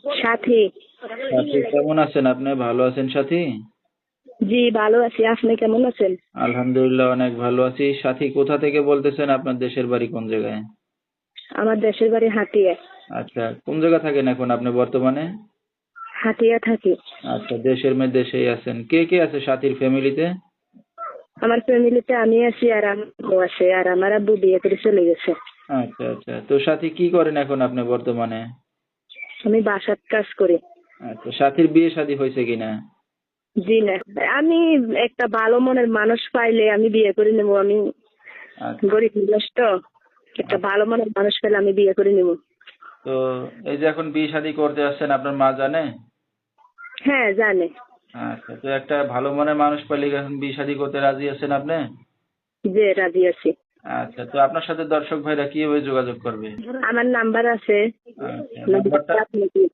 সাথী। সাথী কেমন আছেন আপনি? ভালো আছেন সাথী? জি ভালো আছি, আপনি কেমন আছেন? আলহামদুলিল্লাহ অনেক ভালো আছি। সাথী কোথা থেকে বলতেছেন? আপনার দেশের বাড়ি কোন জায়গায়? আমার দেশের বাড়ি হাতিয়া। আচ্ছা, কোন জায়গা থাকেন এখন আপনি বর্তমানে? হাতিয়া থাকি। আচ্ছা, দেশের মেয়ে দেশেই আছেন। কে কে আছে সাথীর ফ্যামিলিতে? আমার ফ্যামিলিতে আমি আছি আর আমার বউ আছে, আর আমার আব্বু বিয়ে করে চলে গেছে। আচ্ছা আচ্ছা, তো সাথী কি করেন এখন আপনি বর্তমানে? আমি বাসার কাজ করি। আচ্ছা, সাথীর বিয়ে শাদী হয়েছে কিনা? জি না, আমি একটা ভালো মনের মানুষ পাইলে আমি বিয়ে করে নেবো। আমি আচ্ছা। গরিব মানুষ তো, একটা ভালো মনের মানুষ পেলে আমি বিয়ে করে নেবো। তো এই যে এখন বিয়ে শাদী করতে আসছেন, আপনার মা জানে? হ্যাঁ জানে। আচ্ছা, তো একটা ভালো মনের মানুষ পেলে এখন বিয়ে শাদী করতে রাজি আছেন আপনি? যে রাজি আছি। আচ্ছা, তো আপনার সাথে দর্শক ভাইরা কিভাবে যোগাযোগ করবে? আমার নাম্বার আছে। আচ্ছা, নাম্বারটা নাম্বারটা আপনি দিন।